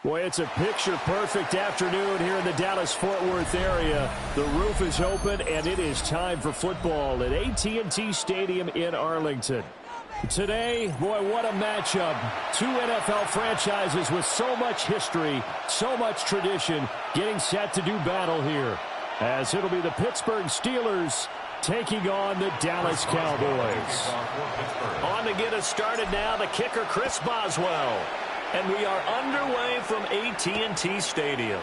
Boy, it's a picture-perfect afternoon here in the Dallas-Fort Worth area. The roof is open, and it is time for football at AT&T Stadium in Arlington. Today, boy, what a matchup. Two NFL franchises with so much history, so much tradition, getting set to do battle here. As it'll be the Pittsburgh Steelers taking on the Dallas Cowboys. On to get us started now, the kicker, Chris Boswell. And we are underway from AT&T Stadium.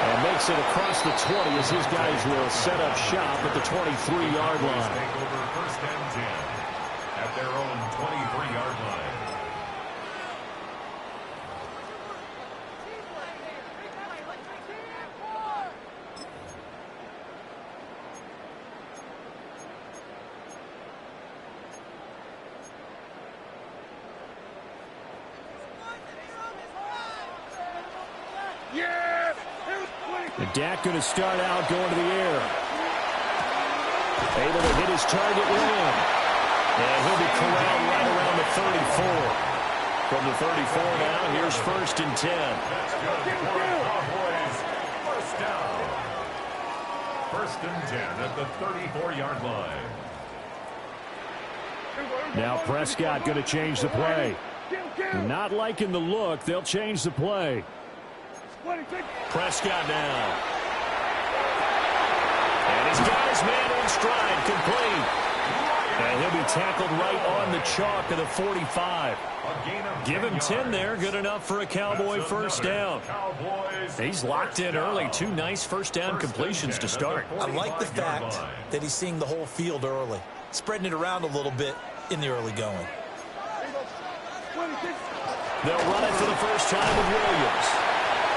And makes it across the 20 as his guys will set up shop at the 23-yard line. Take over first and 10 at their own 23-yard line. And Dak going to start out going to the air. Able to hit his target limb. And he'll be corralled right around the 34. From the 34 now, here's first and 10. That's good for the Cowboys. First down. First and 10 at the 34-yard line. Now Prescott going to change the play. Not liking the look. They'll change the play. Prescott now. And he's got his man in stride, complete. And he'll be tackled right on the chalk of the 45. Give him 10 there, good enough for a Cowboy first down. He's locked in early, two nice first down completions to start. I like the fact that he's seeing the whole field early, spreading it around a little bit in the early going. They'll run it for the first time with Williams.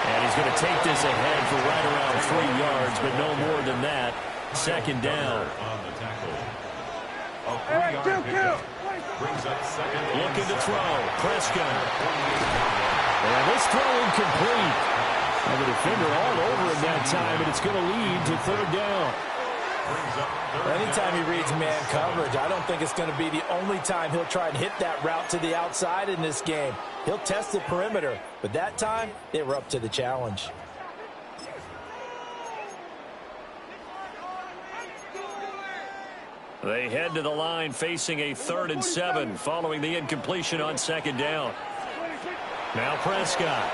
And he's going to take this ahead for right around 3 yards, but no more than that. Second down. On the tackle. A 3-yard pickup. Brings up second. Looking to throw. Prescott. And this throw incomplete. And the defender all over him that time, and it's going to lead to third down. Anytime he reads man coverage, I don't think it's going to be the only time he'll try and hit that route to the outside in this game. He'll test the perimeter, but that time, they were up to the challenge. They head to the line facing a 3rd and 7 following the incompletion on second down. Now Prescott.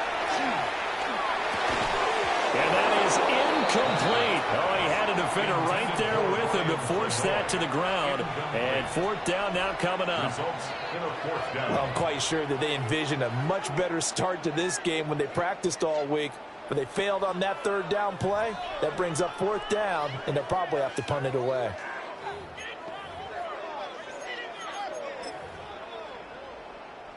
And that is incomplete. Oh, he had a defender right there with him to force that to the ground. And fourth down now coming up. I'm quite sure that they envisioned a much better start to this game when they practiced all week. But they failed on that third down play. That brings up fourth down, and they'll probably have to punt it away.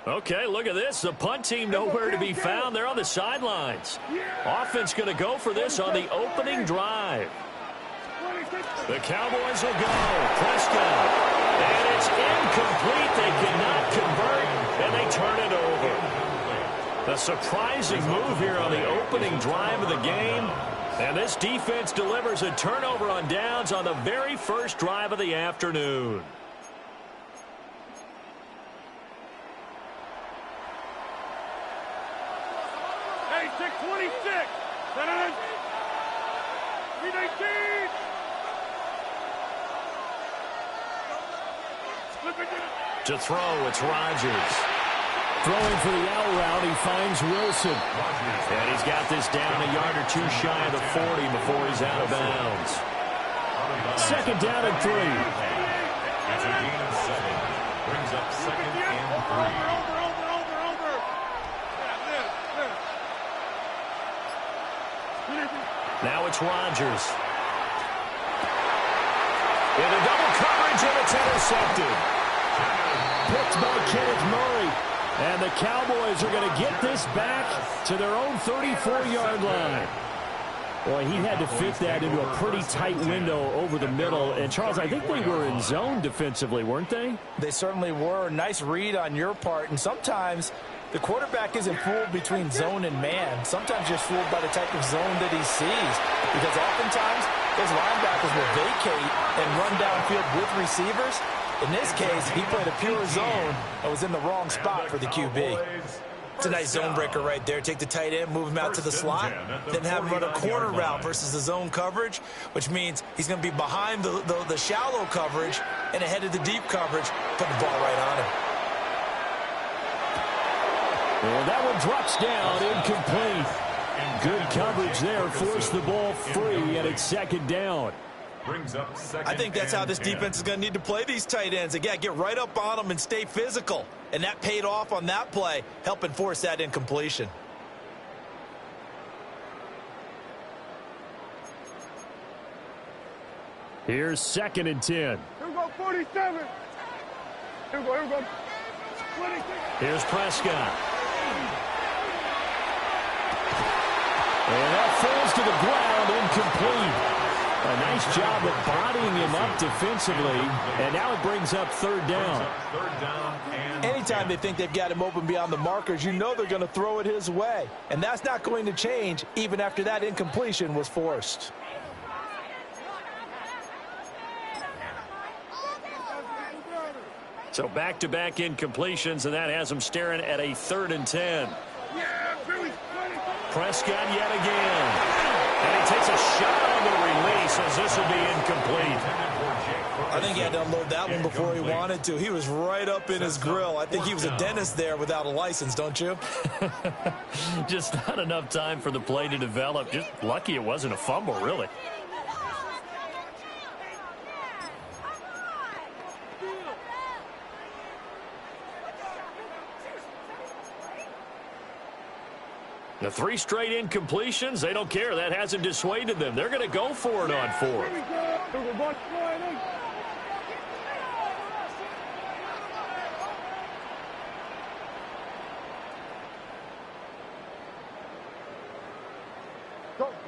Okay, look at this. The punt team nowhere to be found. They're on the sidelines. Offense going to go for this on the opening drive. The Cowboys will go. Prescott. And it's incomplete. They cannot convert, and they turn it over. A surprising move here on the opening drive of the game. And this defense delivers a turnover on downs on the very first drive of the afternoon. To throw, it's Rodgers. Throwing for the out route, he finds Wilson. And he's got this down a yard or two shy of the 40 before he's out of bounds. Second down and 3. It's a gain of 7. Brings up second and 3. Now it's Rodgers. In a double coverage, and it's intercepted. Picked by Kenneth Murray. And the Cowboys are going to get this back to their own 34-yard line. Boy, he had to fit that into a pretty tight window over the middle. And, Charles, I think they were in zone defensively, weren't they? They certainly were. Nice read on your part. And sometimes the quarterback isn't fooled between zone and man. Sometimes you're fooled by the type of zone that he sees. Because oftentimes those linebackers will vacate and run downfield with receivers. In this case, he played a pure zone and was in the wrong spot for the QB. It's a nice zone breaker right there. Take the tight end, move him out to the slot, then have him run a corner route versus the zone coverage, which means he's going to be behind the shallow coverage and ahead of the deep coverage, putting the ball right on him. And that one drops down, incomplete. Good coverage there, forced the ball free, and it's second down. I think that's how this defense is going to need to play these tight ends. Again, get right up on them and stay physical. And that paid off on that play, helping force that incompletion. Here's 2nd and 10. Here we go, 47. Here we go. 26. Here's Prescott. And that falls to the ground, incomplete. A nice job of bodying him up defensively, and now it brings up 3rd down. Anytime they think they've got him open beyond the markers, you know they're going to throw it his way. And that's not going to change even after that incompletion was forced. So back-to-back incompletions, and that has him staring at a 3rd and 10. Prescott yet again. And he takes a shot on the release as this will be incomplete. I think he had to unload that one before he wanted to. He was right up in his grill. I think he was a dentist there without a license, don't you? Just not enough time for the play to develop. Just lucky it wasn't a fumble, really. The 3 straight incompletions, they don't care. That hasn't dissuaded them. They're going to go for it on 4th.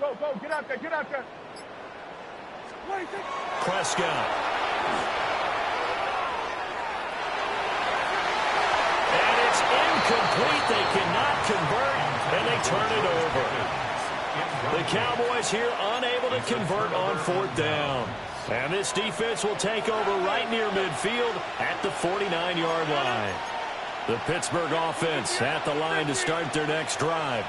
Go, get out there. Prescott. And it's incomplete. They cannot convert. And they turn it over. The Cowboys here unable to convert on 4th down. And this defense will take over right near midfield at the 49-yard line. The Pittsburgh offense at the line to start their next drive.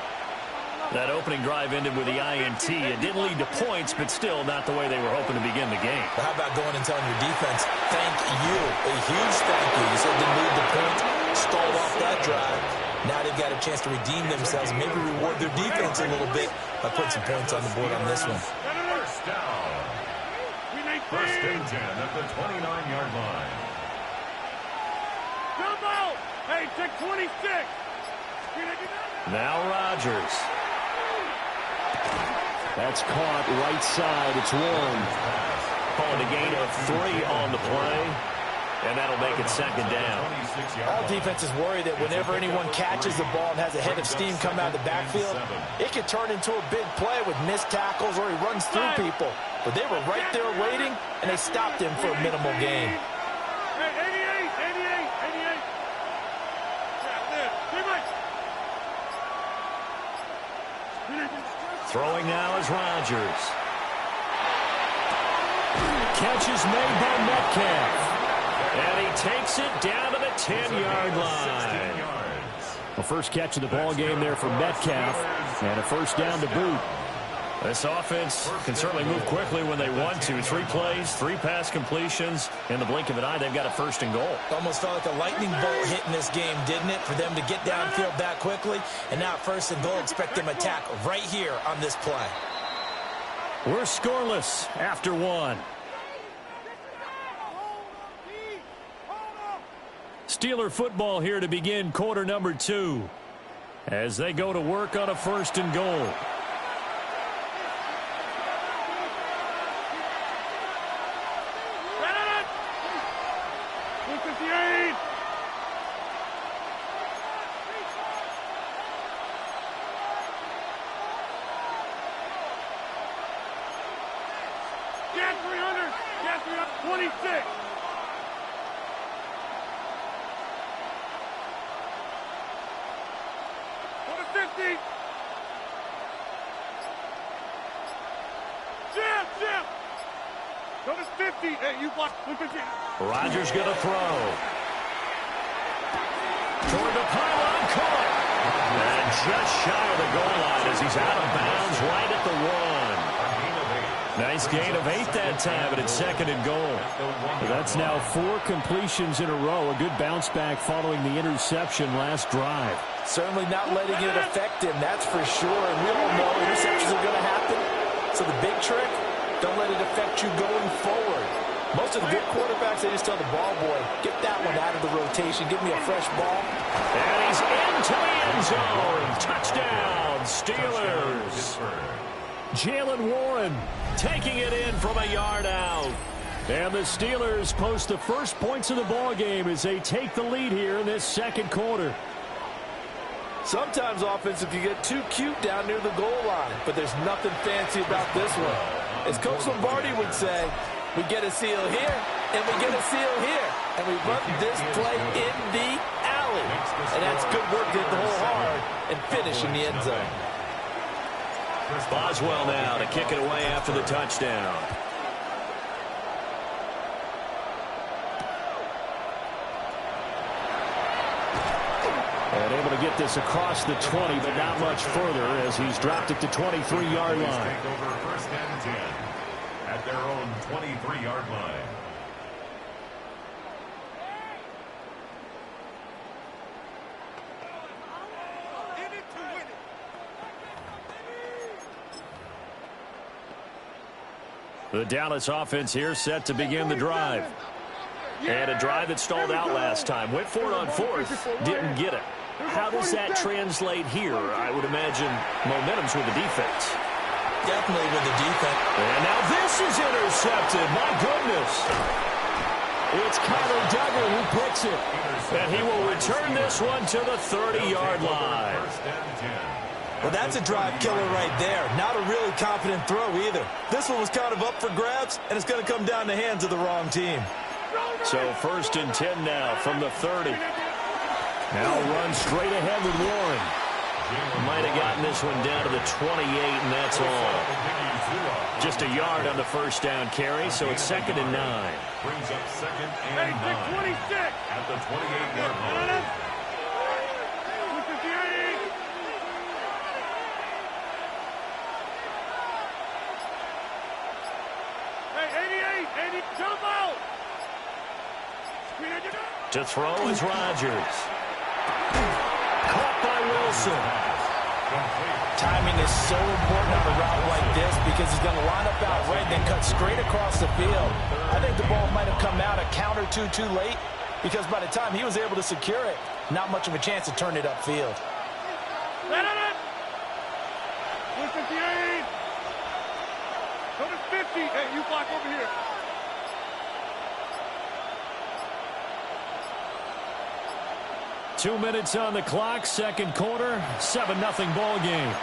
That opening drive ended with the INT. It didn't lead to points, but still not the way they were hoping to begin the game. How about going and telling your defense, thank you, a huge thank you. You said didn't lead to points, stalled off that drive. Now they've got a chance to redeem themselves, maybe reward their defense a little bit by putting some points on the board on this one. First down. 1st and 10 at the 29-yard line. Jumbo! Hey, check 26. Now Rodgers. That's caught right side. It's 1. Calling a gain of 3 on the play. And that'll make it 2nd down. All defenses worry that whenever anyone catches the ball and has a head of steam come out of the backfield, it can turn into a big play with missed tackles or he runs through people. But they were right there waiting, and they stopped him for a minimal gain. Hey, 88. Throwing now is Rodgers. Catch is made by Metcalf. And he takes it down to the 10-yard line. The first catch of the ball game there for Metcalf, and a 1st down to boot. This offense can certainly move quickly when they want to. 3 plays, 3 pass completions. In the blink of an eye, they've got a 1st and goal. Almost felt like a lightning bolt hit in this game, didn't it? For them to get downfield that quickly. And now 1st and goal, expect them to attack right here on this play. We're scoreless after 1. Steeler football here to begin quarter number 2 as they go to work on a 1st and goal. Get 300. Get 326. Jim! Go to 50. Hey, you block. Look at you. Rodgers going to throw. Toward the pylon, caught. And just shy of the goal line as he's out of bounds right at the 1. Nice gain of 8 that time, but it's 2nd and goal. That's now 4 completions in a row. A good bounce back following the interception last drive. Certainly not letting it affect him, that's for sure. And we all know interceptions are going to happen. So the big trick, don't let it affect you going forward. Most of the good quarterbacks, they just tell the ball boy, get that one out of the rotation. Give me a fresh ball. And he's into the end zone. Touchdown, Steelers. Jaylen Warren taking it in from a yard out. And the Steelers post the first points of the ball game as they take the lead here in this 2nd quarter. Sometimes offensive can get too cute down near the goal line, but there's nothing fancy about this one. As Coach Lombardi would say, we get a seal here, and we get a seal here. And we run this play in the alley. And that's good work to hit the hole hard and finish in the end zone. Boswell now to kick it away after the touchdown. And able to get this across the 20, but not much further as he's dropped it to 23-yard line. Take over 1st and 10 at their own 23-yard line. The Dallas offense here set to begin the drive. And a drive that stalled out last time. Went for it on 4th, didn't get it. How does that translate here? I would imagine momentum's with the defense. Definitely with the defense. And now this is intercepted. My goodness. It's Kyler Duggar who picks it. And he will return this one to the 30-yard line. Well, that's a drive killer right there. Not a really confident throw either. This one was kind of up for grabs, and it's going to come down in the hands of the wrong team. So 1st and 10 now from the 30. Now run straight ahead with Warren. Might have gotten this one down to the 28, and that's all. Just a yard on the 1st down carry, so it's 2nd and 9. Brings up 2nd and 9 at the 28-yard line. To throw is Rodgers. Caught by Wilson. Timing is so important on a route like this because he's going to line up out right, then cut straight across the field. I think the ball might have come out a count or two too late because by the time he was able to secure it, not much of a chance to turn it upfield. Go to 50. Hey, you block over here. Two minutes on the clock, 2nd quarter, 7-0 ball game.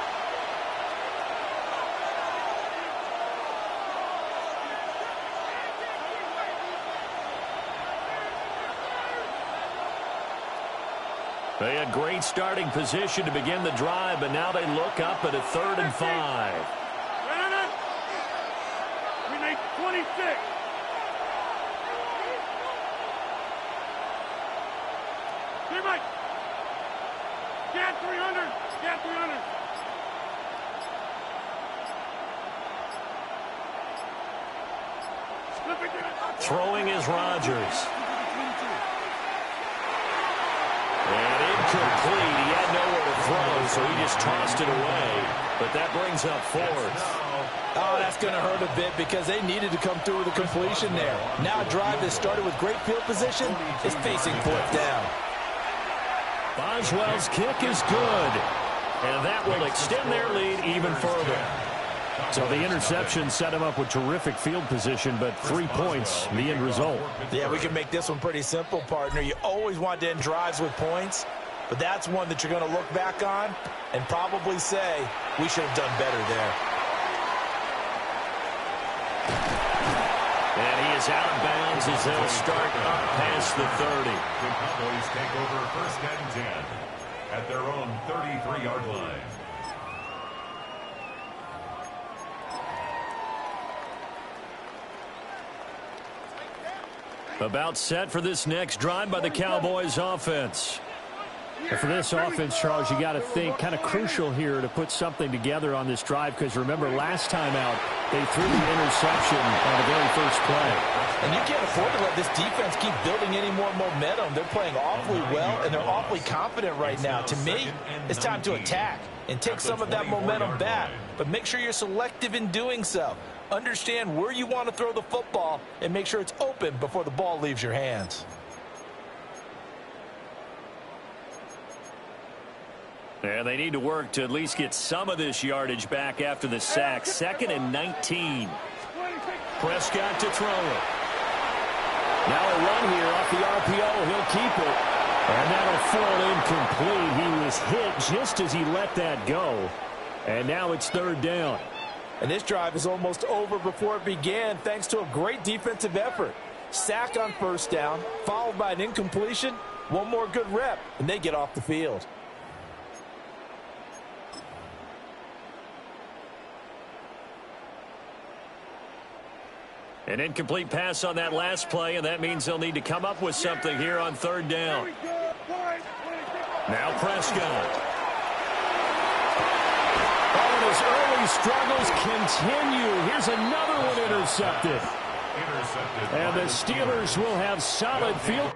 They had great starting position to begin the drive, but now they look up at a 3rd and 5. We need 26. Get 300. Get 300. Throwing is Rodgers. And incomplete. He had nowhere to throw, so he just tossed it away. But that brings up 4th. Oh, that's going to hurt a bit because they needed to come through with a completion there. Now a drive that started with great field position is facing 4th down. Boswell's kick is good. And that will extend their lead even further. So the interception set him up with terrific field position, but 3 points, the end result. Yeah, we can make this one pretty simple, partner. You always want to end drives with points, but that's one that you're going to look back on and probably say, we should have done better there. And he is out of bounds as they'll start up past the 30. The Cowboys take over 1st and 10 at their own 33-yard line. About set for this next drive by the Cowboys offense. And for this offense, Charles, you got to think kind of crucial here to put something together on this drive, because remember last time out they threw the interception on the very first play. And you can't afford to let this defense keep building any more momentum. They're playing awfully well, and they're awfully confident right now. To me, it's time to attack and take some of that momentum back, but make sure you're selective in doing so. Understand where you want to throw the football and make sure it's open before the ball leaves your hands. And they need to work to at least get some of this yardage back after the sack. 2nd and 19. Prescott to throw it. Now a run here off the RPO. He'll keep it. And that'll fall incomplete. He was hit just as he let that go. And now it's 3rd down. And this drive is almost over before it began, thanks to a great defensive effort. Sack on 1st down, followed by an incompletion. One more good rep, and they get off the field. An incomplete pass on that last play, and that means they'll need to come up with something here on 3rd down. Now Prescott. Oh, and his early struggles continue. Here's another one intercepted. And the Steelers will have solid field.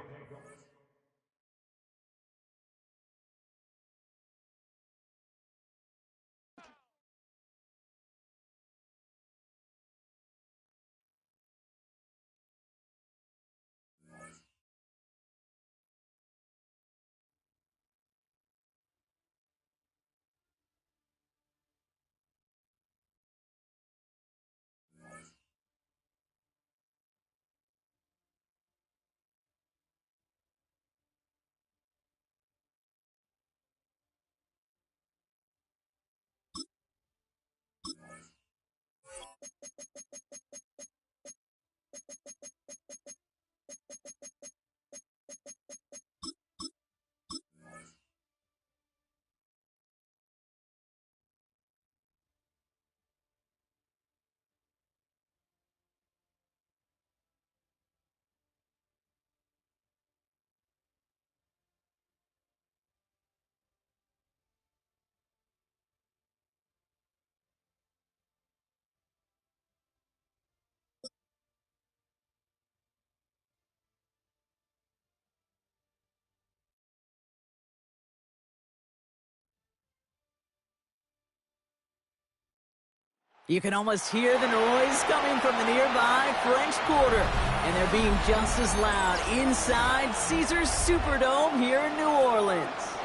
You can almost hear the noise coming from the nearby French Quarter. And they're being just as loud inside Caesars Superdome here in New Orleans.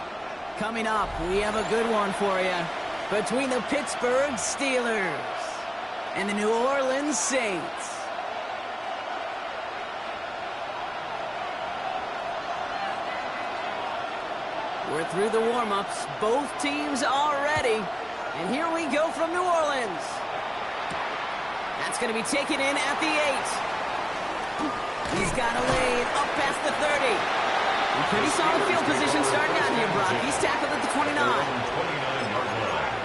Coming up, we have a good one for you. Between the Pittsburgh Steelers and the New Orleans Saints. We're through the warm-ups. Both teams are ready. And here we go from New Orleans. That's going to be taken in at the 8. He's got a lane up past the 30. And pretty solid field position starting out here, Brock. He's tackled at the 29. 29-yard line.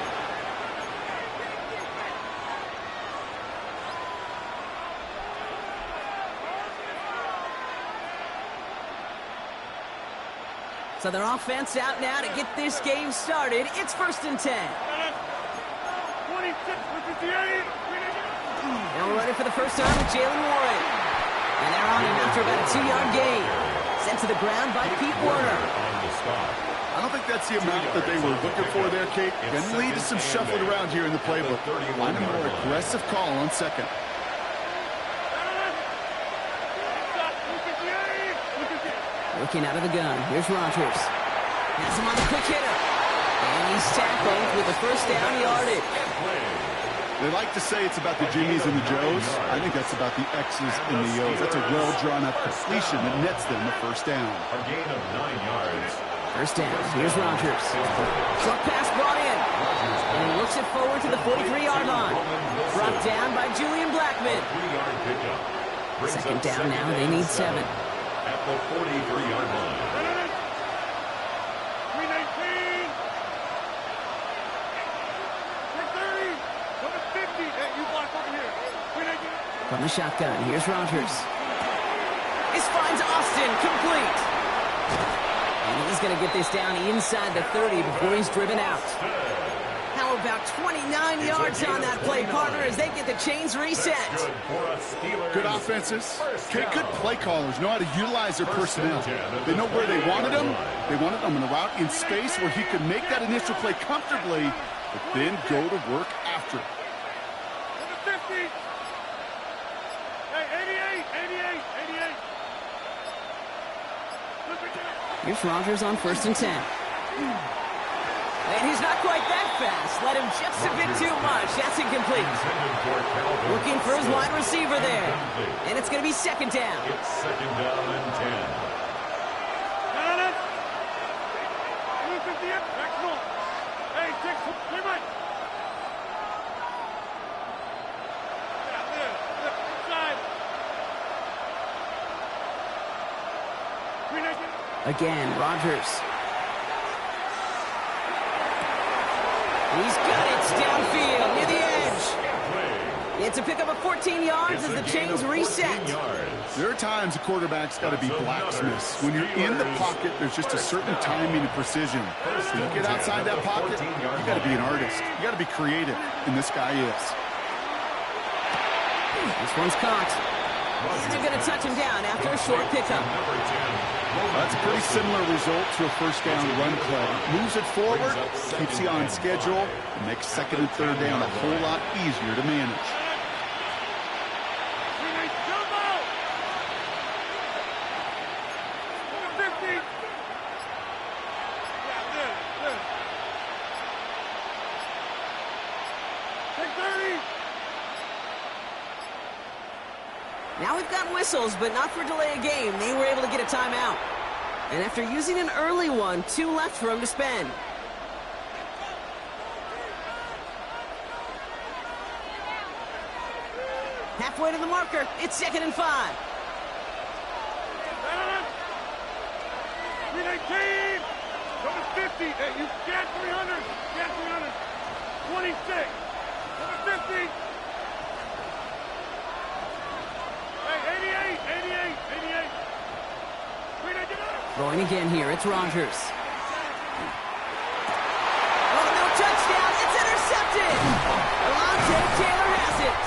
So their offense out now to get this game started. It's 1st and 10. 26-58. Now we're ready for the first time with Jalen Warren. And they're on him after about a 2-yard gain. Sent to the ground by Pete Werner. I don't think that's the amount that they were looking for there, Kate. Can lead to some shuffling around here in the playbook. Find a more aggressive call on 2nd. Looking out of the gun. Here's Rodgers. Has him on the quick hitter. And he's tackled with the first down yardage. They like to say it's about the Jimmies and the Joes. I think that's about the X's and the O's. That's a well-drawn-up completion that nets them the first down. A gain of 9 yards. First down. Here's Rodgers. Short pass brought in. And he looks it forward to the 43-yard line. Brought down by Julian Blackmon. 3-yard pickup. Brings Second up down second now. They need 7. At the 43-yard line. 319. 330. Number 50. Hey, you block over here. 319. From the shotgun. Here's Rodgers. This finds Austin complete. And he's going to get this down inside the 30 before he's driven out. How about 29 yards on that play, partner, as they get the chains reset? Good offenses. Good play callers know how to utilize their personnel. They know where they wanted him. They wanted him in a route in space where he could make that initial play comfortably, but then go to work after it. Number 50. Hey, 88, 88, 88. Here's Rodgers on 1st and 10. And he's not quite that fast. Let him just a bit too much. That's incomplete. Looking for his wide receiver there. And it's going to be 2nd down. It's 2nd down and 10. No. 250 up. Next one. Hey, 6. Too much. Inside. Again, Rodgers. He's got it. It's downfield near the edge. It's a pickup of 14 yards as the chains reset. There are times a quarterback's got to be blacksmiths. When you're in the pocket, there's just a certain timing and precision. When you get outside that pocket, you got to be an artist. You got to be creative, and this guy is. This one's caught. And they're going to touch him down after a short pickup. That's a pretty similar result to a 1st down run play. Moves it forward, keeps you on schedule, and makes 2nd and 3rd down a whole lot easier to manage. Now we've got whistles, but not for delay of game. They were able to get a timeout. And after using an early one, 2 left for him to spend. Halfway to the marker. It's 2nd and 5. Team! Number 50. Hey, you got 300. Got 300. 26. Number 50. Hey, 88, 88, 88. Going again here. It's Rodgers. Oh, no touchdown. It's intercepted. Alontae Taylor has it.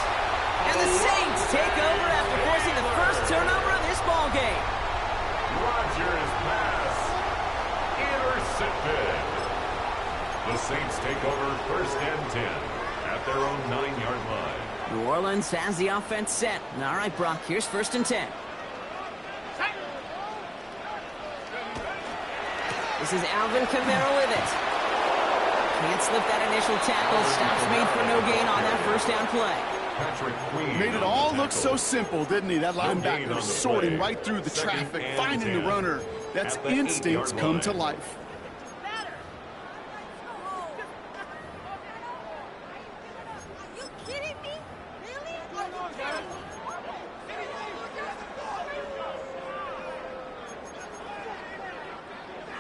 And the Saints take over after forcing the first turnover of this ball game. Rodgers pass intercepted. The Saints take over 1st and 10 at their own 9-yard line. New Orleans has the offense set. All right, Brock, here's 1st and 10. This is Alvin Kamara with it. Can't slip that initial tackle. Stops made for no gain on that 1st down play. Patrick Queen Made it all look so simple, didn't he? That linebacker sorting right through the traffic, finding the runner. That's instincts come to life.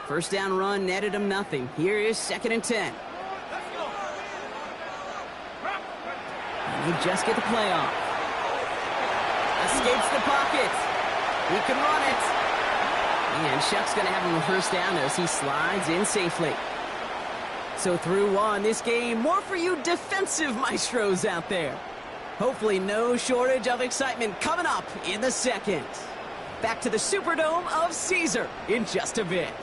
First down run netted him nothing. Here is 2nd and 10. And they just get the play off. Escapes the pocket. He can run it. And Shuck's going to have him a 1st down as he slides in safely. So through 1, this game, more for you defensive maestros out there. Hopefully no shortage of excitement coming up in the 2nd. Back to the Superdome of Caesar in just a bit.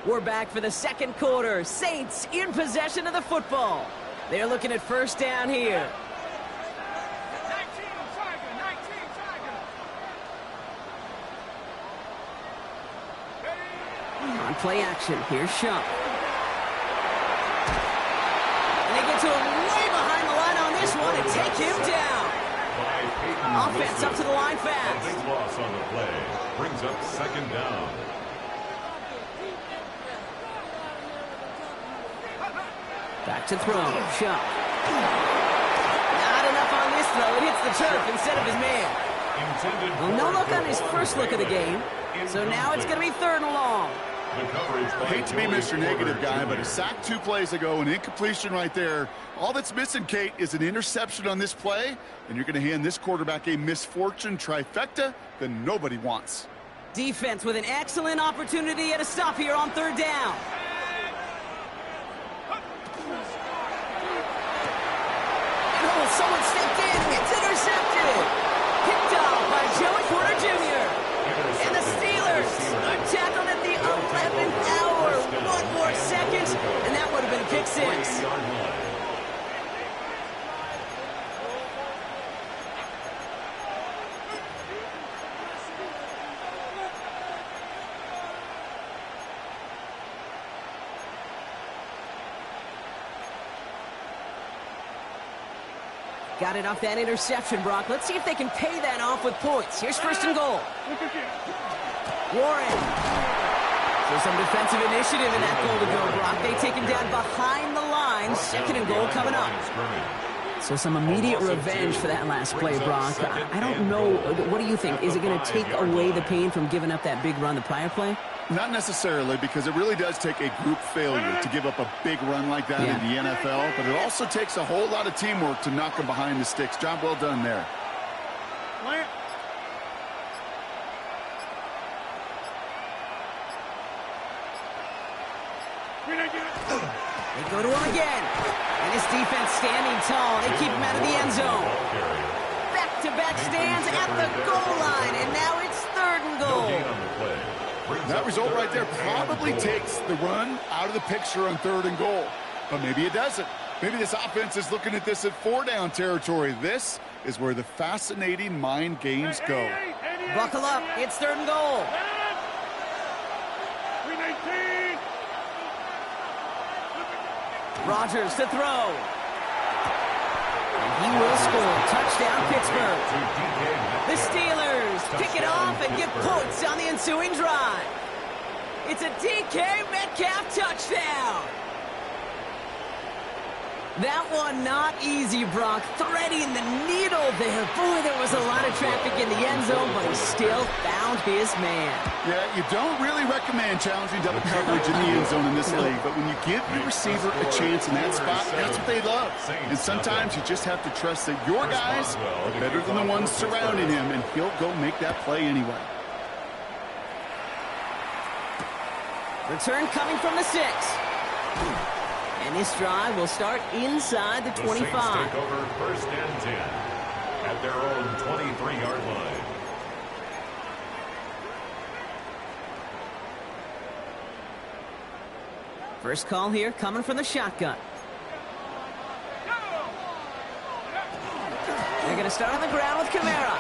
We're back for the 2nd quarter. Saints in possession of the football. They're looking at 1st down here. 19, On play action, here's Shuck. And they get to him way behind the line on this one and take him down. Offense up to the line fast. A big loss on the play. Brings up 2nd down. Back to throw. Shuck. Not enough on this throw. It hits the turf instead of his man. Well, no look on his first look of the game. So now it's going to be 3rd and long. I hate to be Mr. Negative guy, but a sack 2 plays ago, an incompletion right there. All that's missing, Kate, is an interception on this play, and you're going to hand this quarterback a misfortune trifecta that nobody wants. Defense with an excellent opportunity at a stop here on 3rd down. Oh, someone stepped in. It's intercepted. Picked off by Joey Porter Jr. And the Steelers are tackled at the 11th hour. 1 more second, and that would have been a pick 6. Got it off that interception, Brock. Let's see if they can pay that off with points. Here's 1st and goal. Warren. So some defensive initiative in that goal to go, Brock. They take him down behind the line. 2nd and goal coming up. So some immediate revenge for that last play, Brock. I don't know. What do you think? Is it going to take away the pain from giving up that big run the prior play? Not necessarily, because it really does take a group failure to give up a big run like that in the NFL, but it also takes a whole lot of teamwork to knock them behind the sticks. Job well done there. They go to him again. And his defense standing tall. They keep him out of the end zone. Back-to-back stands at the goal line, and now it's 3rd and goal. That result right there probably takes the run out of the picture on 3rd and goal. But maybe it doesn't. Maybe this offense is looking at this at 4-down territory. This is where the fascinating mind games go. Buckle up. It's 3rd and goal. 319. Rodgers to throw. And he will score. Touchdown, Pittsburgh. The Steelers pick it off and get points on the ensuing drive. It's a DK Metcalf touchdown. That one not easy, Brock. Threading the needle there. Boy, there was a lot of traffic in the end zone, but he still found his man. Yeah, you don't really recommend challenging double coverage in the end zone in this league, but when you give your receiver a chance in that spot, that's what they love. And sometimes you just have to trust that your guys are better than the ones surrounding him, and he'll go make that play anyway. Return coming from the 6. And this drive will start inside the 25. The Saints take over 1st and 10 at their own 23-yard line. First call here coming from the shotgun. They're going to start on the ground with Kamara.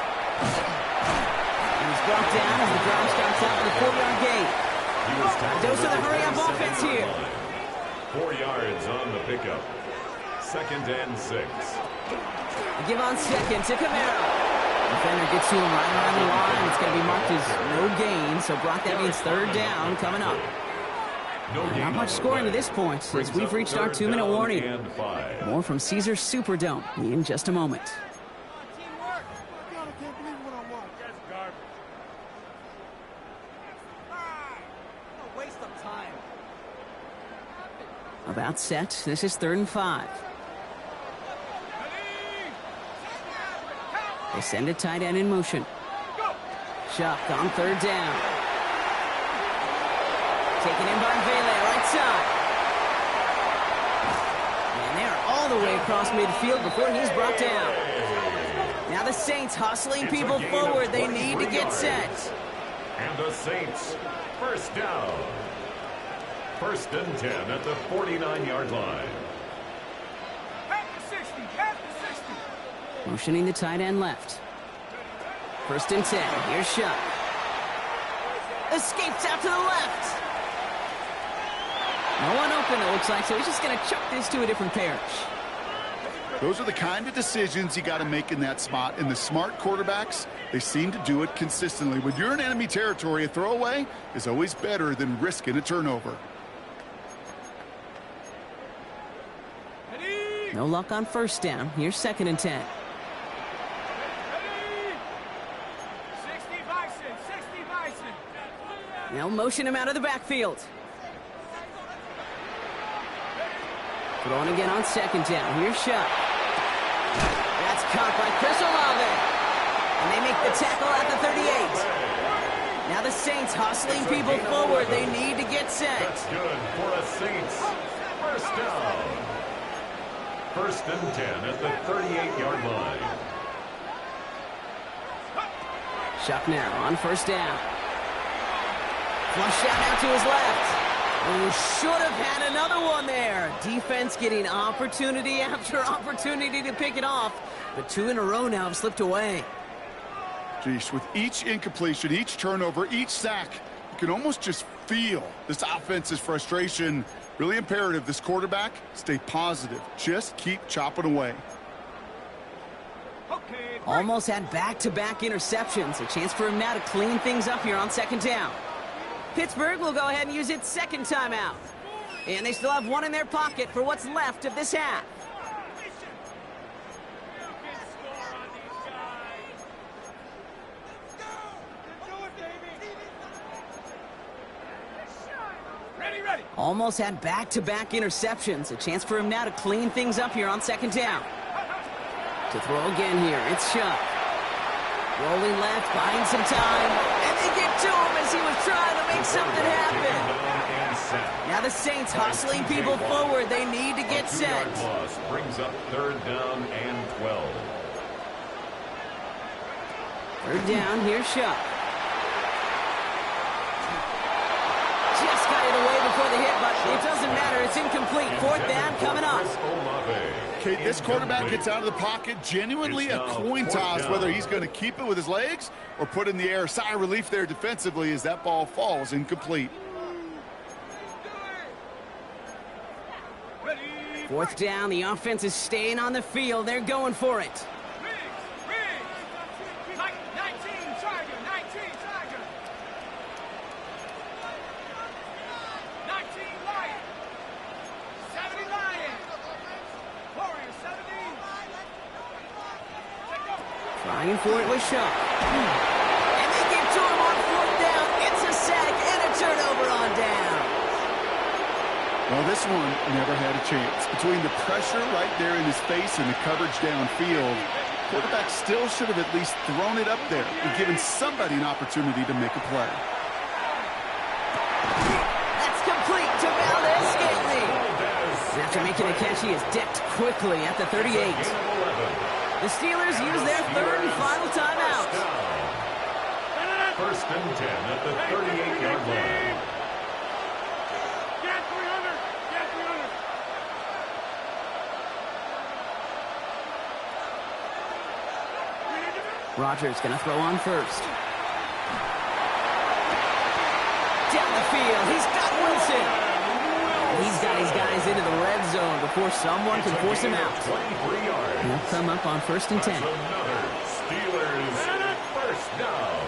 And he's brought down as the drive starts out with a 4-yard gain. Dose of the hurry-up offense here. 4 yards on the pickup. 2nd and 6. They give on 2nd to Kamara. Defender gets to him right around the line. It's going to be marked as no gain. So, Brock, that means 3rd down coming up. Not much scoring to this point as we've reached our 2-minute warning. More from Caesars Superdome in just a moment. About set. This is 3rd and 5. They send a tight end in motion. Shuck on 3rd down. Taken in by Vele, right side. And they're all the way across midfield before he's brought down. Now the Saints hustling people forward. They need to get set. And the Saints, 1st down. 1st and 10 at the 49-yard line. Motioning the tight end left. 1st and 10. Here's Shuck. Escapes out to the left. No one open, it looks like, so he's just going to chuck this to a different parish. Those are the kind of decisions you got to make in that spot. And the smart quarterbacks, they seem to do it consistently. When you're in enemy territory, a throwaway is always better than risking a turnover. No luck on 1st down. Here's 2nd and 10. 60 Bison. They'll motion him out of the backfield. Throwing again on second down. Here's Shuck. That's caught by Chris Olave. And they make the tackle at the 38. Now the Saints hustling people forward. They need to get set. That's good for the Saints. First down. First and 10 at the 38-yard line. Shuck now on first down. Flush out to his left. Oh, should have had another one there. Defense getting opportunity after opportunity to pick it off. But 2 in a row now have slipped away. Geez, with each incompletion, each turnover, each sack, you can almost just feel this offense's frustration. Really imperative, this quarterback, stay positive. Just keep chopping away. Almost had back-to-back interceptions. A chance for him now to clean things up here on second down. Pittsburgh will go ahead and use its second timeout. And they still have one in their pocket for what's left of this half. Almost had back-to-back interceptions. A chance for him now to clean things up here on second down. To throw again here, it's Shuck. Rolling left, buying some time. And they get to him as he was trying to make something happen. Now the Saints hustling people forward. They need to get set. Loss brings up third down and 12. Third down, here's Shuck. Just got it away before the hit, but it doesn't matter. It's incomplete. Fourth down coming up. Okay, this quarterback gets out of the pocket. Genuinely a coin toss whether he's going to keep it with his legs or put it in the air. Sigh of relief there defensively as that ball falls incomplete. Fourth down, the offense is staying on the field. They're going for it. Trying for it with Shuck. And they get to him on fourth down. It's a sack and a turnover on down. Well, this one never had a chance. Between the pressure right there in his face and the coverage downfield, quarterback still should have at least thrown it up there and given somebody an opportunity to make a play. That's complete to Valdez-Scantling. After making a catch, he is decked quickly at the 38. The Steelers use their third and final timeout. First and 10 at the 38-yard line. Get 300! Get 300! Rodgers going to throw on first. Down the field, he's got Wilson. He's got his guys into the red zone before someone can force him out. He'll come up on first and 10. Another Steelers first down.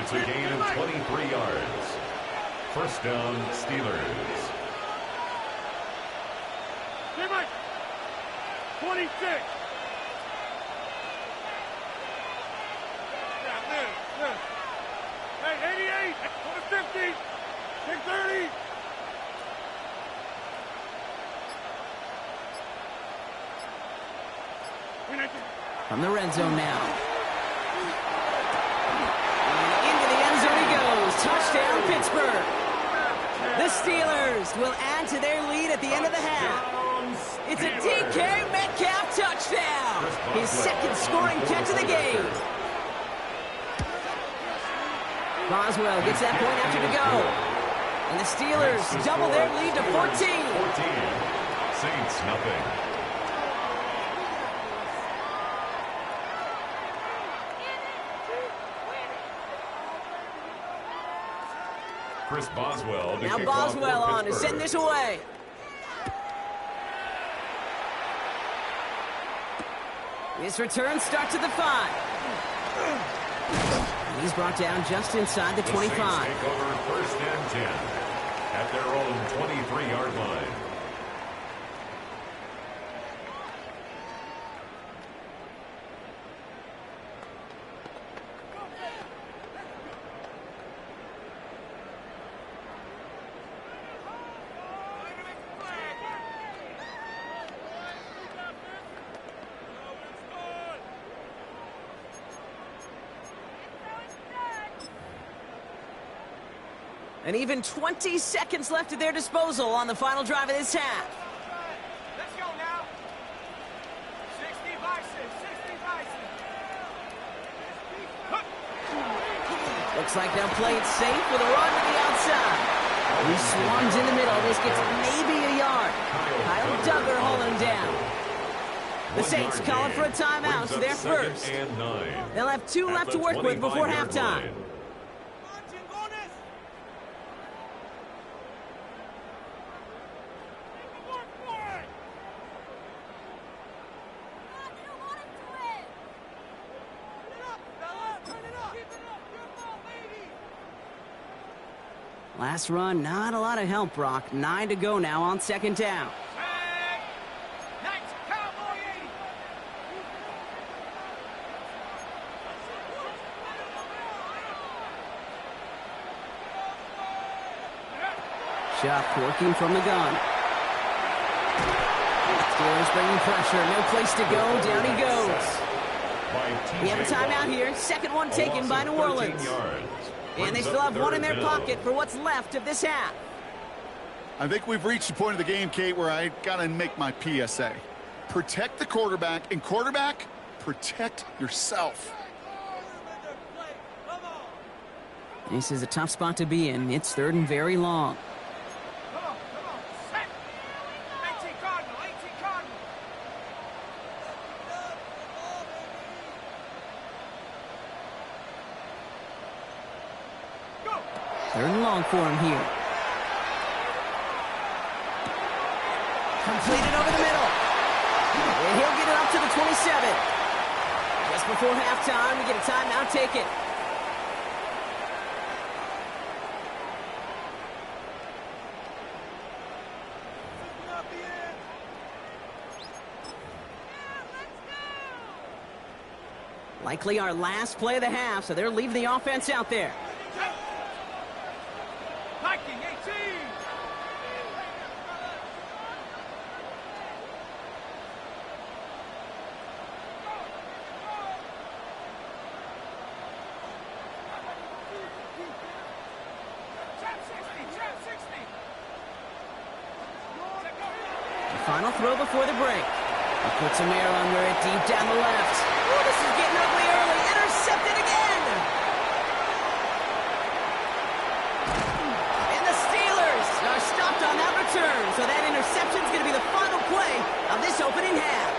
It's a gain of 23 yards. First down, Steelers. 26. Hey, 88. Go to 50. Take 30. From the red zone now. And into the end zone he goes. Touchdown, Pittsburgh. The Steelers will add to their lead at the end of the half. It's a DK Metcalf touchdown. His second scoring catch of the game. Boswell gets that point after to go. And the Steelers double their lead to 14. Saints nothing. Chris Boswell. Now Boswell on to send this away. His return starts at the 5. And he's brought down just inside the 25. Take over first and 10 at their own 23-yard line. And even 20 seconds left at their disposal on the final drive of this half. Let's go now. 60 vices, 60 vices. Looks like they'll play it safe with a run to the outside. He swarms in the middle. This gets maybe a yard. Kyle Duggar holding him down. The Saints calling for a timeout, so they're first. They'll have 2 left to work with before halftime. Last run, not a lot of help, Brock. 9 to go now on second down. Schuck working from the gun. Steelers bringing pressure. No place to go. Down he goes. We have a timeout here. Second one taken by New Orleans. And they still have one in their pocket for what's left of this half. I think we've reached the point of the game, Kate, where I got to make my PSA. Protect the quarterback, and quarterback, protect yourself. This is a tough spot to be in. It's third and very long. Come on. Set. 18 Cardinal, 18 Cardinal. Go. Third and long for him here. Completed over the middle. And he'll get it up to the 27. Just before halftime, we get a timeout taken. Likely our last play of the half, so they're leaving the offense out there. Viking 18. Final throw before the break. He puts a mirror under it deep down the left. Oh, this is getting ugly early. Intercepted again. And the Steelers are stopped on that return. So that interception is going to be the final play of this opening half.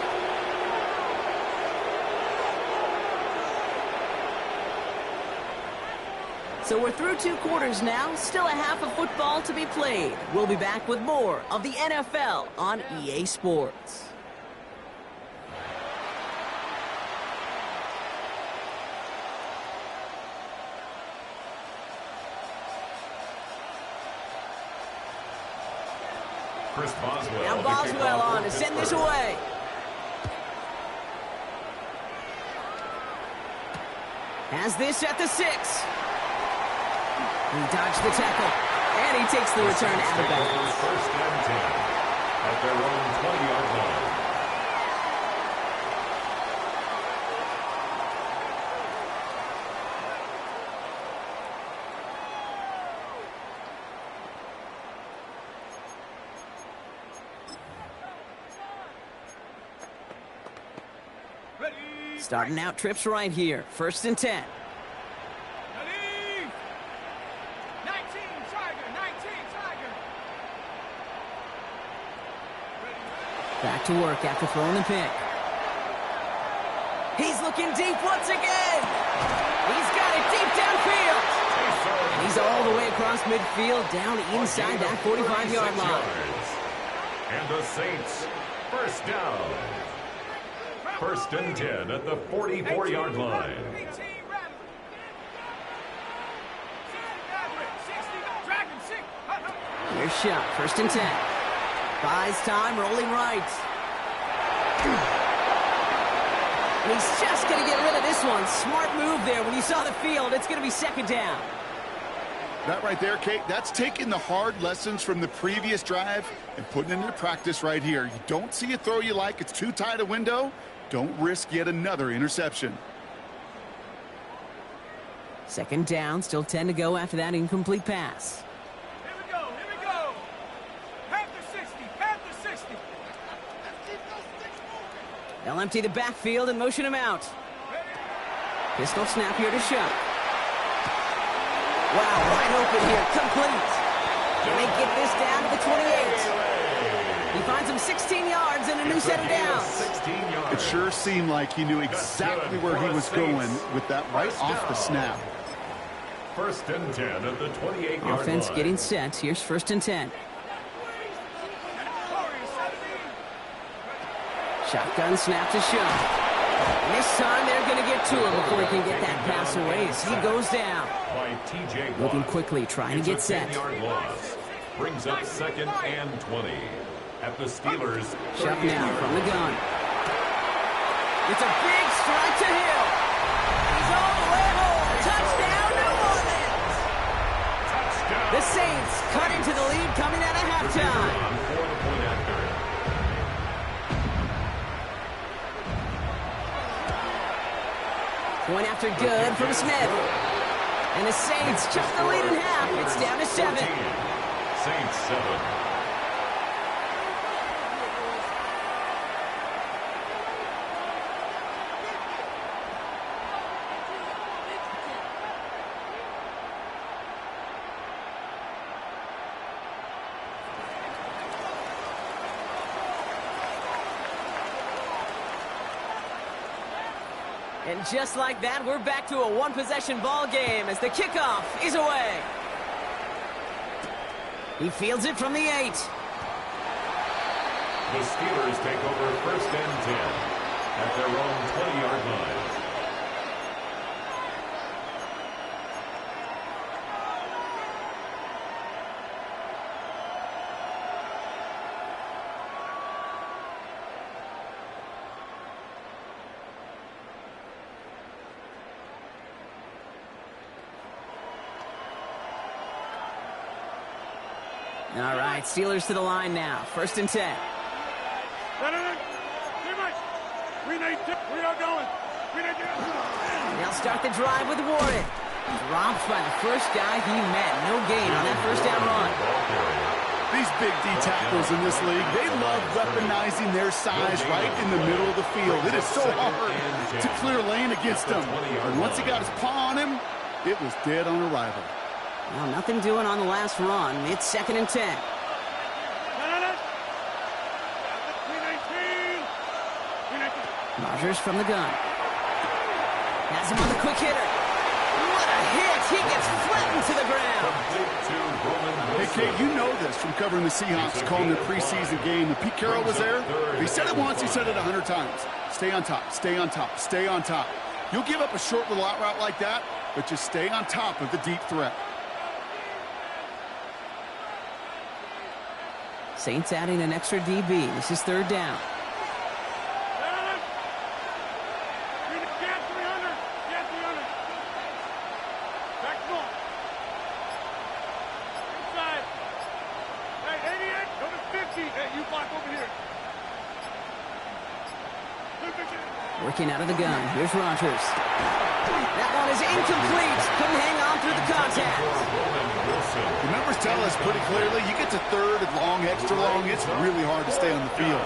So we're through 2 quarters now. Still a half of football to be played. We'll be back with more of the NFL on EA Sports. Chris Boswell. Now Boswell on to send this away. Has this at the 6. He dodged the tackle, and he takes the return out of bounds. First and 10 at their own 20-yard line. Starting out trips right here. First and 10. Back to work after throwing the pick. He's looking deep once again. He's got it deep downfield. And he's all the way across midfield down inside that 45-yard line. And the Saints, first down. First and 10 at the 44-yard line. Here's Schuck, first and 10. Buys time, rolling right. And he's just going to get rid of this one. Smart move there when you saw the field. It's going to be second down. That right there, Kate, that's taking the hard lessons from the previous drive and putting it into practice right here. You don't see a throw you like, it's too tight a window. Don't risk yet another interception. Second down, still 10 to go after that incomplete pass. They'll empty the backfield and motion him out. Pistol snap here to Shough. Wow, wide open here, complete. Can they get this down to the 28? He finds him 16 yards and a new set of downs. It sure seemed like he knew exactly where he was going with that right off the snap. First and 10 at the 28-yard line. Offense getting set. Here's first and 10. Shotgun snap to Shough. And this time they're going to get to him before he can get that pass away as he goes down. Moving quickly, trying to get set. Loss. Brings up second and 20 at the Steelers. Shough now from the gun. It's a big strike to Hill. He's all the way home. Touchdown, New Orleans. The Saints cut into the lead coming out of halftime. Point after good from Smith. And the Saints cut the lead in half. It's down to 7. Saints 7. And just like that, we're back to a one-possession ball game as the kickoff is away. He fields it from the 8. The Steelers take over first and 10 at their own 20-yard line. All right, Steelers to the line now. First and 10. They'll start the drive with Warren. Dropped by the first guy he met. No gain on that first down run. These big D tackles in this league, they love weaponizing their size right in the middle of the field. It is so hard to clear lane against them. And once he got his paw on him, it was dead on arrival. Well, nothing doing on the last run. It's second and 10. Rodgers from the gun. Has him on the quick hitter. What a hit! He gets flattened to the ground. Hey, Kate, you know this from covering the Seahawks, calling the preseason game. When Pete Carroll was there, he said it once, he said it 100 times. Stay on top, stay on top, stay on top. You'll give up a short little out route like that, but just stay on top of the deep threat. Saints adding an extra DB. This is third down. Working out of the gun. Here's Rodgers. That one is incomplete. Couldn't hang on through the contact. The numbers tell us pretty clearly, you get to third and long, extra long, it's really hard to stay on the field.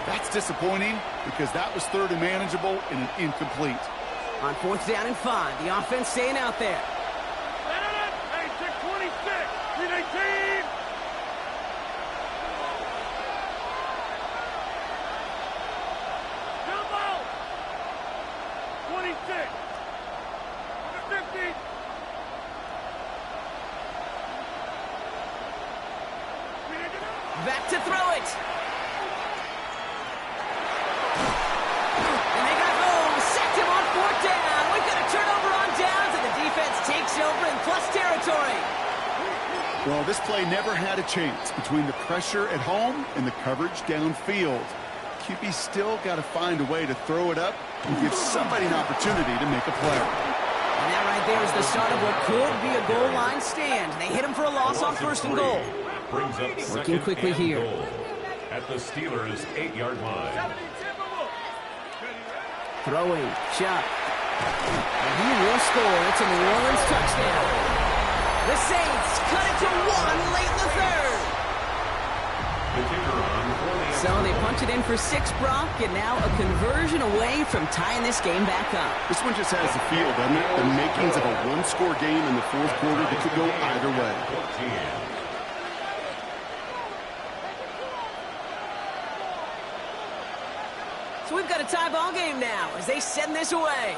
That's disappointing because that was third and manageable and an incomplete. On fourth down and 5, the offense staying out there. Hey, 626, 318. Jumbo! 26. 50. Back to throw it. And they got home. Sacked him on fourth down. We've got a turnover on downs, and the defense takes over in plus territory. Well, this play never had a chance between the pressure at home and the coverage downfield. QB still got to find a way to throw it up and give somebody an opportunity to make a play. And that right there is the start of what could be a goal line stand. They hit him for a loss on first and goal. Brings up Working quickly here. At the Steelers' 8-yard line. Throwing, shot. And he will score. It's a New Orleans touchdown. The Saints cut it to 1 late in the third. The kicker on for the So they punch it in for 6, Brock, and now a conversion away from tying this game back up. This one just has the feel, doesn't it? The makings of a one-score game in the fourth quarter that could go either way. So we've got a tie ball game now as they send this away.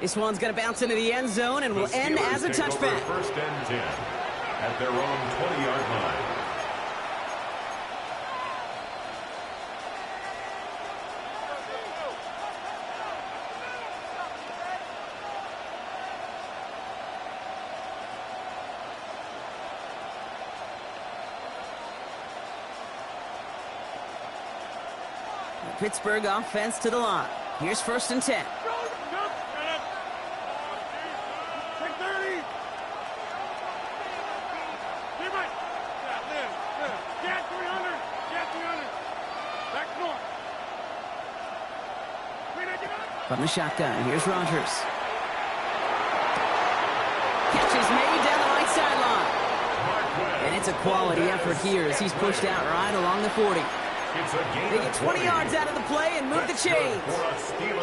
This one's going to bounce into the end zone and will end as a touchback. First and 10 at their own 20-yard line. Pittsburgh offense to the line. Here's first and 10. From the shotgun, here's Rodgers. Catch is made down the right sideline. And it's a quality effort here as he's pushed out right along the 40. They get 20 yards out of the play and move the chains.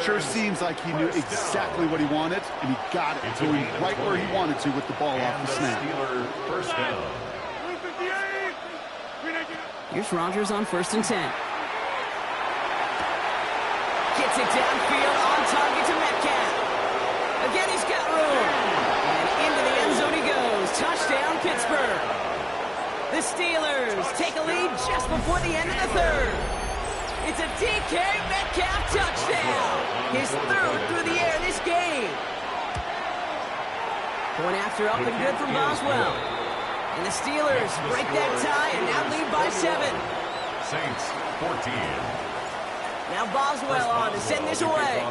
Sure seems like he knew exactly what he wanted, and he got it, going right where he wanted to with the ball off the snap. First down. Here's Rodgers on first and 10. Gets it downfield, on target to Metcalf. Again, he's got room. And into the end zone he goes. Touchdown, Pittsburgh. The Steelers take a lead just before the end of the third. It's a DK Metcalf touchdown. His third through the air this game. Going after up and good from Boswell. And the Steelers break that tie and now lead by 7. Saints 14. Now Boswell on to send this away.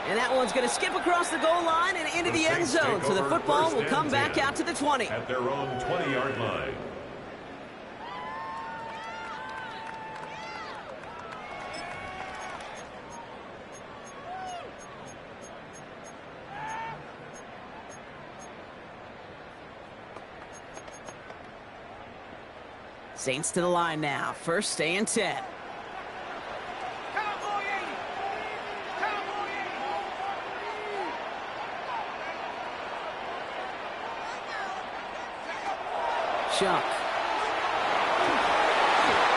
And that one's going to skip across the goal line and into the end zone. So the football will come back out to the 20. At their own 20-yard line. Saints to the line now. First and 10. Chuck.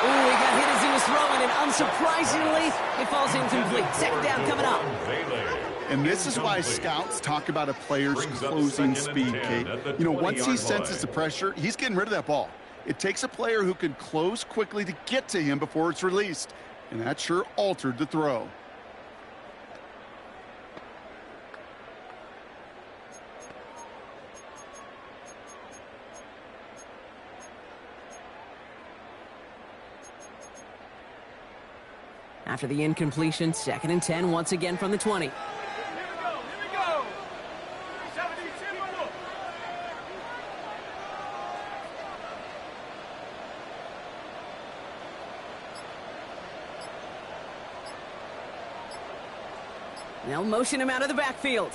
Ooh, he got hit as he was throwing, and unsurprisingly, it falls incomplete. Second down coming up. And this is why scouts talk about a player's closing speed, Kate. You know, once he senses the pressure, he's getting rid of that ball. It takes a player who can close quickly to get to him before it's released. And that sure altered the throw. After the incompletion, second and 10 once again from the 20. They'll motion him out of the backfield.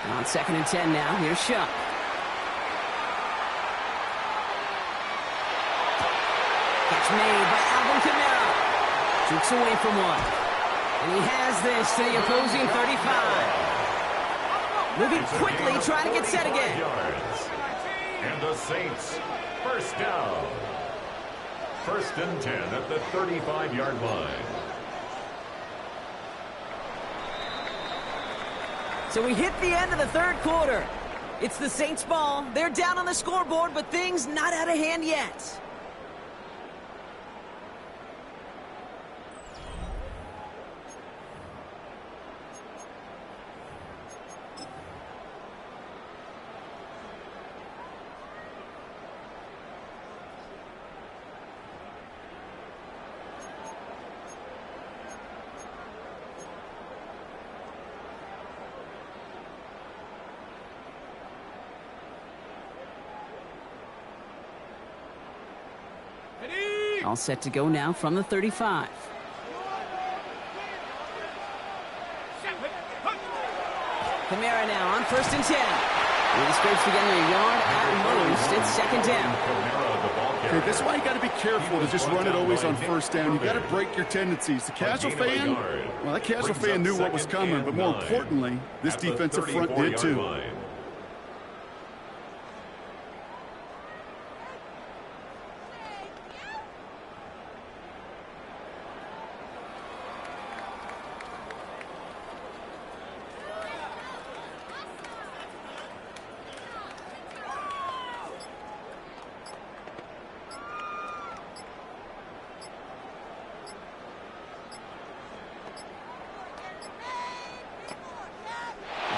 On second and 10 now, here's Shuck. Catch made by Alvin Kamara. Jukes away from one. And he has this to the opposing 35. Moving quickly, trying to get set again. And the Saints, first down. First and 10 at the 35-yard line. So we hit the end of the third quarter. It's the Saints' ball. They're down on the scoreboard, but things not out of hand yet. All set to go now from the 35. Kamara now on 1st and 10. He scrapes together a yard at most. It's 2nd down. Okay, this is why you got to be careful to just run it always on 1st down. You got to break your tendencies. The casual fan, well, that casual fan knew what was coming, but more importantly, this defensive front did too.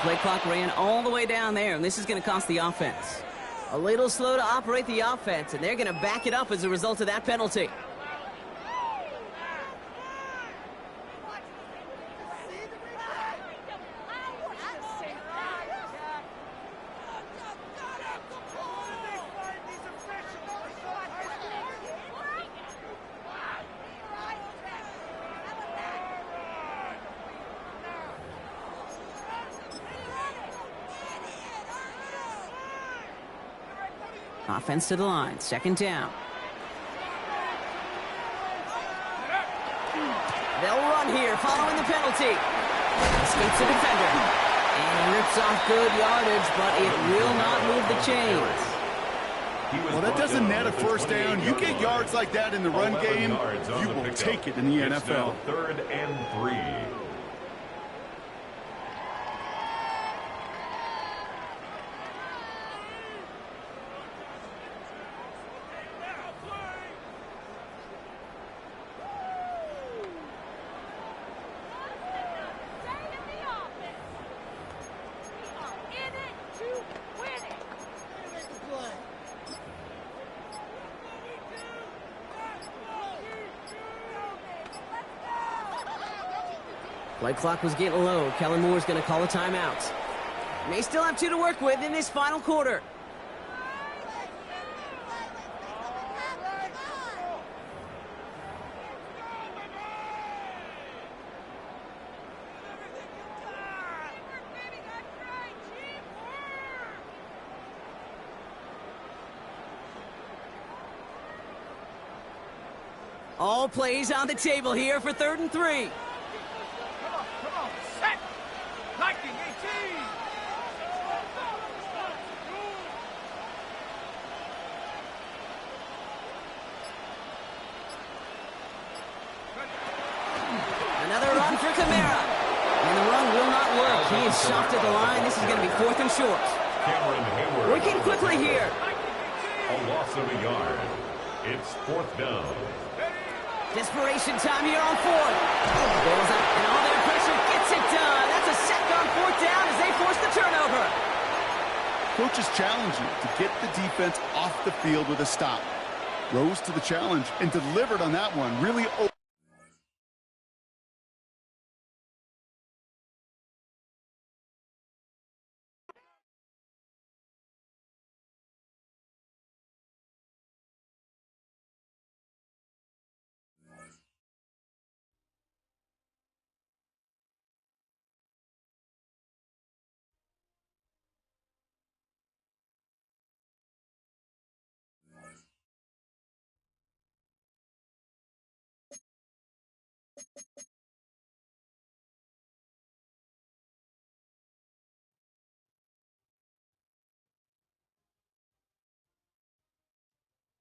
Play clock ran all the way down there, and this is going to cost the offense. A little slow to operate the offense, and they're going to back it up as a result of that penalty. Offense to the line, 2nd down. They'll run here following the penalty. Escapes the defender. And he rips off good yardage, but it will not move the chains. Well, that doesn't net a 1st down. You get yards like that in the run game, you will take it in the NFL. 3rd and 3. Play clock was getting low. Kellen Moore's going to call a timeout. May still have 2 to work with in this final quarter. All plays on the table here for 3rd and 3. Another run for Kamara. And the run will not work. He is soft at the line. This is going to be 4th and short. Working quickly here. A loss of a yard. It's 4th down. Desperation time here on 4th. Goes up, and all their pressure gets it done. That's a sack on 4th down as they force the turnover. Coach is challenging to get the defense off the field with a stop. Rose to the challenge and delivered on that one. Really